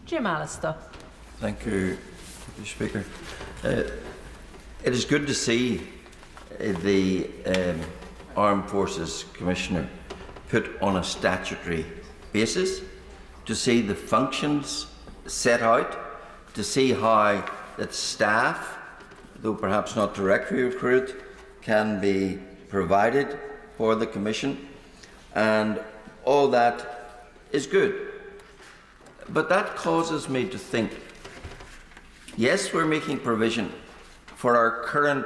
Jim Allister. Thank you, Mr. Speaker. It is good to see the Armed Forces Commissioner put on a statutory basis, to see the functions set out, to see how that staff, though perhaps not directly recruited, can be provided for the Commission, and all that is good. But that causes me to think, yes, we're making provision for our current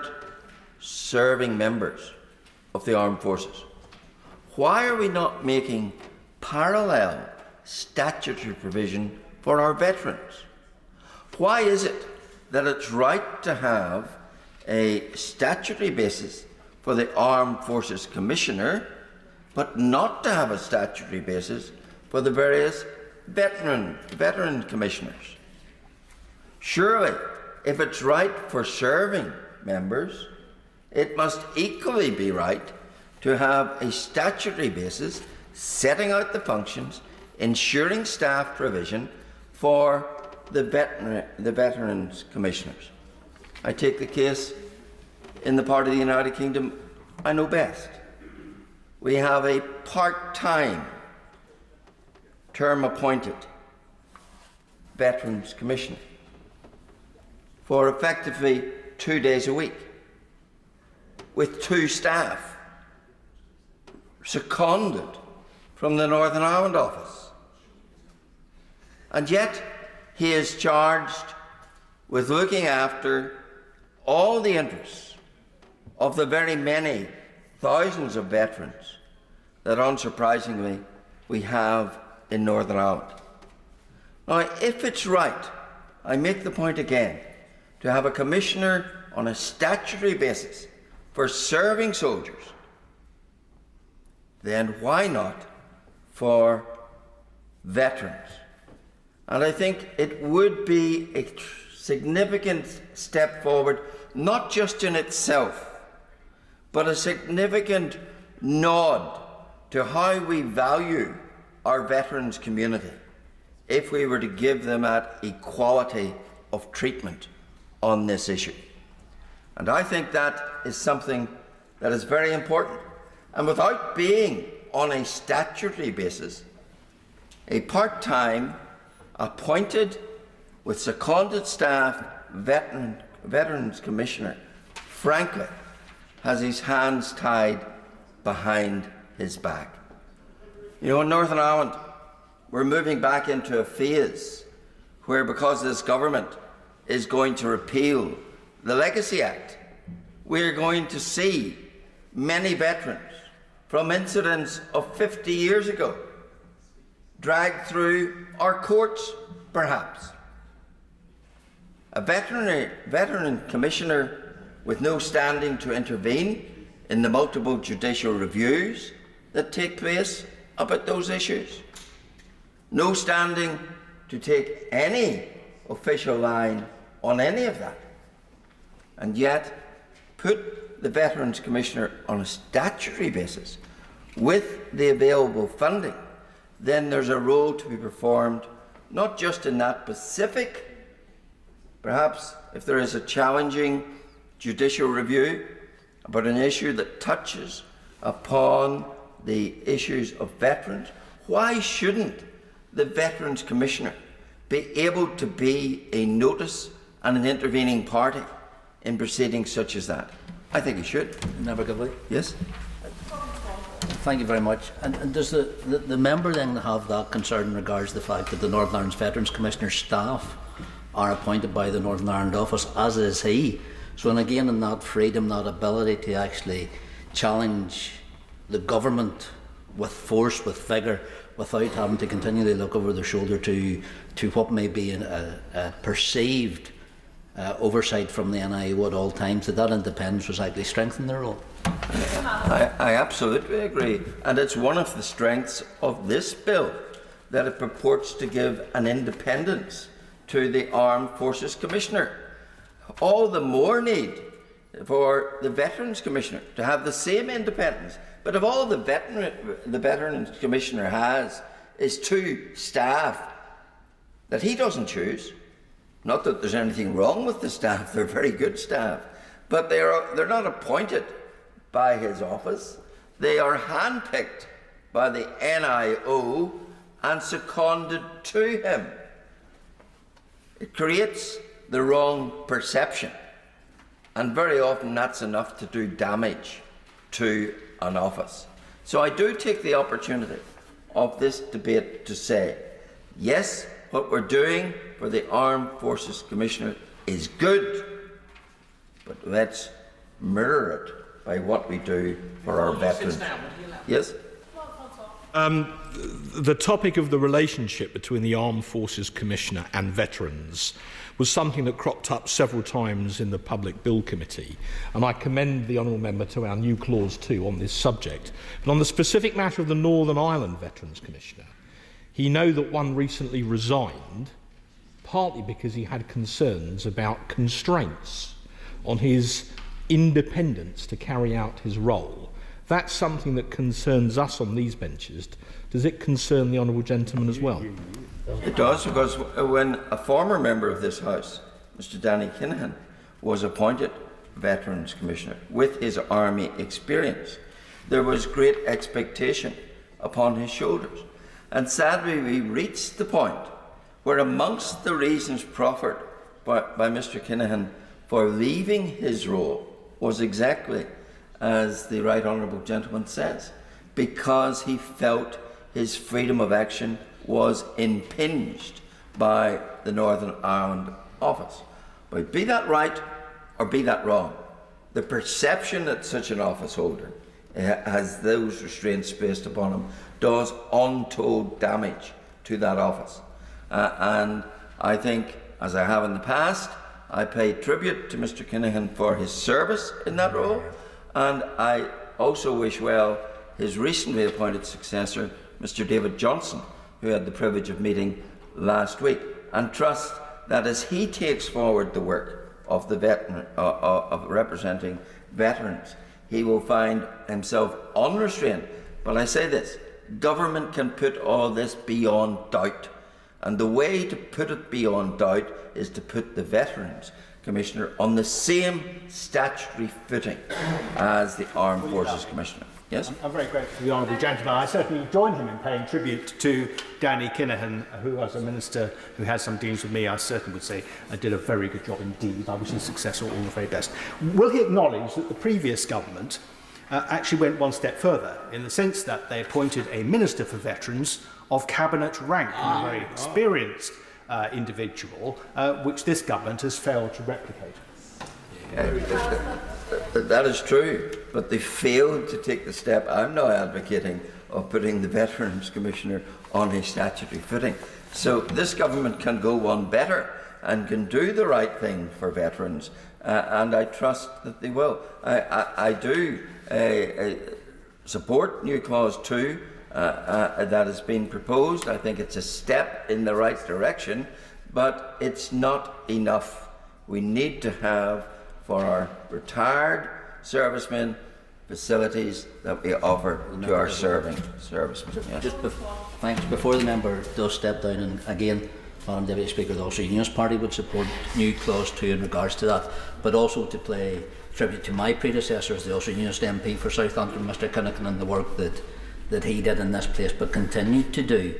serving members of the armed forces. Why are we not making parallel statutory provision for our veterans? Why is it that it's right to have a statutory basis for the Armed Forces Commissioner, but not to have a statutory basis for the various veteran commissioners? Surely, if it's right for serving members, it must equally be right to have a statutory basis setting out the functions, ensuring staff provision for the veterans commissioners. I take the case in the part of the United Kingdom I know best. We have a part-time, term-appointed veterans commissioner for effectively 2 days a week, with 2 staff seconded from the Northern Ireland office. And yet he is charged with looking after all the interests of the very many thousands of veterans that, unsurprisingly, we have in Northern Ireland. Now, if it's right, I make the point again, to have a commissioner on a statutory basis for serving soldiers, then why not for veterans? And I think it would be a significant step forward, not just in itself, but a significant nod to how we value our veterans community if we were to give them that equality of treatment on this issue. And I think that is something that is very important. And without being on a statutory basis, a part-time, appointed with seconded staff veterans commissioner, frankly, has his hands tied behind his back. You know, in Northern Ireland, we're moving back into a phase where, because this government is going to repeal the Legacy Act, we're going to see many veterans from incidents of 50 years ago dragged through our courts, perhaps. A veteran commissioner with no standing to intervene in the multiple judicial reviews that take place about those issues. No standing to take any official line on any of that. And yet, put the Veterans Commissioner on a statutory basis with the available funding, then there's a role to be performed, not just in that specific, perhaps if there is a challenging judicial review about an issue that touches upon the issues of veterans, why shouldn't the Veterans Commissioner be able to be a notice and an intervening party in proceedings such as that? I think he should. Never give way. Yes. Thank you very much. And does the member then have that concern in regards to the fact that the Northern Ireland Veterans Commissioner staff are appointed by the Northern Ireland office, as is he? So, and again, in that freedom, that ability to actually challenge the government with force, with vigour, without having to continually look over their shoulder to what may be a perceived oversight from the NIO at all times, that independence was actually strengthened their role. I absolutely agree, and it's one of the strengths of this bill that it purports to give an independence to the Armed Forces Commissioner. All the more need for the Veterans Commissioner to have the same independence. But if all the Veterans Commissioner has is 2 staff that he doesn't choose. Not that there's anything wrong with the staff, they're very good staff, but they're not appointed by his office. They are handpicked by the NIO and seconded to him. It creates the wrong perception, and very often that's enough to do damage to an office. So I do take the opportunity of this debate to say, yes, what we're doing for the Armed Forces Commissioner is good, but let's mirror it by what we do for our veterans. Yes? The topic of the relationship between the Armed Forces Commissioner and veterans was something that cropped up several times in the Public Bill Committee, and I commend the honourable member to our new clause 2 on this subject. But on the specific matter of the Northern Ireland Veterans Commissioner, he know that one recently resigned, partly because he had concerns about constraints on his independence to carry out his role. That's something that concerns us on these benches. Does it concern the honourable gentleman as well? It does, because when a former member of this House, Mr Danny Kinahan, was appointed Veterans Commissioner with his army experience, there was great expectation upon his shoulders. And sadly, we reached the point where amongst the reasons proffered by Mr Kinahan for leaving his role was exactly as the Right Honourable Gentleman says, because he felt his freedom of action was impinged by the Northern Ireland office. But be that right or be that wrong, the perception that such an office holder has those restraints placed upon him does untold damage to that office. And I think, as I have in the past, I pay tribute to Mr Kinahan for his service in that role, and I also wish well his recently appointed successor, Mr David Johnson, who had the privilege of meeting last week, and trust that as he takes forward the work of the of representing veterans, he will find himself unrestrained. But I say this, government can put all this beyond doubt, and the way to put it beyond doubt is to put the Veterans Commissioner on the same statutory footing as the Armed Forces Commissioner. Yes? I'm very grateful to the honourable gentleman. I certainly join him in paying tribute to Danny Kinahan, who, as a minister who has some dealings with me, I certainly would say did a very good job indeed. I wish his successor all the very best. Will he acknowledge that the previous government actually went one step further, in the sense that they appointed a Minister for Veterans of cabinet rank, a very experienced individual, which this government has failed to replicate? That is true, but they failed to take the step I'm now advocating of putting the Veterans Commissioner on a statutory footing. So this government can go one better and can do the right thing for veterans, and I trust that they will. I do support new clause 2 that has been proposed. I think it's a step in the right direction, but it's not enough. We need to have, for our retired servicemen, facilities that we offer to our serving servicemen. Yes. Thanks. Before the member does step down, and again, Madam Deputy Speaker, the Ulster Unionist Party would support new clause 2 in regards to that, but also to pay tribute to my predecessor as the Ulster Unionist MP for Southampton, Mr Kinnican, and the work that he did in this place, but continued to do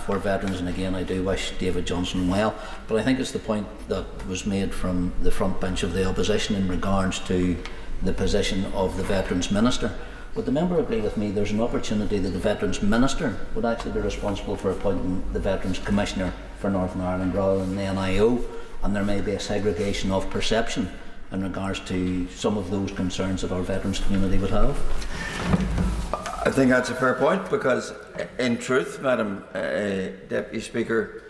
for veterans. And again, I do wish David Johnson well, but I think it's the point that was made from the front bench of the opposition in regards to the position of the Veterans Minister. Would the member agree with me there's an opportunity that the Veterans Minister would actually be responsible for appointing the Veterans Commissioner for Northern Ireland rather than the NIO, and there may be a segregation of perception in regards to some of those concerns that our veterans community would have? I think that's a fair point, because in truth, Madam Deputy Speaker,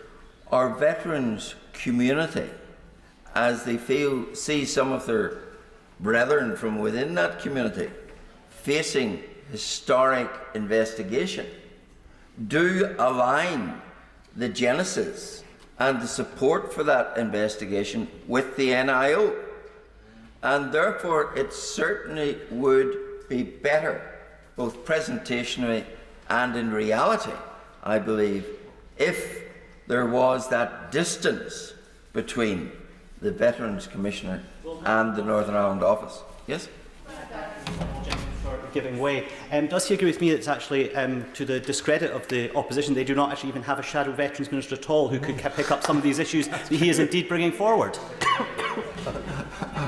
our veterans community, as they see some of their brethren from within that community facing historic investigation, do align the genesis and the support for that investigation with the NIO. And therefore, it certainly would be better, both presentationally and in reality, I believe, if there was that distance between the Veterans Commissioner and the Northern Ireland office. Yes? For giving way. Does he agree with me that it's actually to the discredit of the opposition? They do not actually even have a shadow Veterans Minister at all who could pick up some of these issues that he is indeed bringing forward.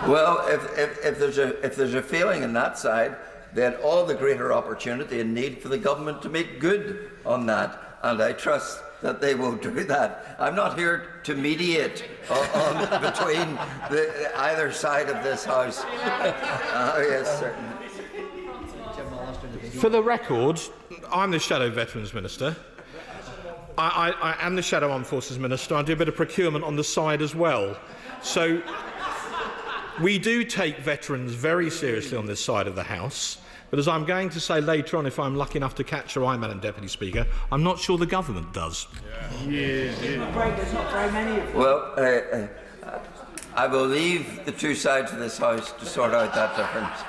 Well, if there's a feeling on that side, then all the greater opportunity and need for the government to make good on that, and I trust that they will do that. I'm not here to mediate between either side of this House. Yes, certainly. For the record, I'm the Shadow Veterans Minister. I am the Shadow Armed Forces Minister. I do a bit of procurement on the side as well. So we do take veterans very seriously on this side of the House. But as I'm going to say later on, if I'm lucky enough to catch your eye, Madam Deputy Speaker, I'm not sure the government does. Well, I will leave the two sides of this House to sort out that difference.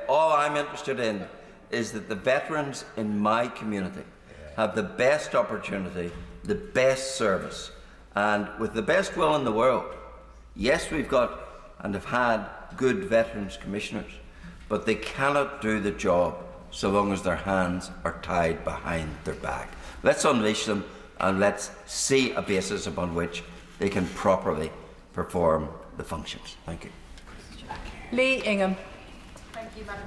All I'm interested in is that the veterans in my community have the best opportunity, the best service, and with the best will in the world. Yes, we've got and have had good Veterans Commissioners, but they cannot do the job so long as their hands are tied behind their back. Let's unleash them and let's see a basis upon which they can properly perform the functions. Thank you. Lee Ingham. Thank you, Madam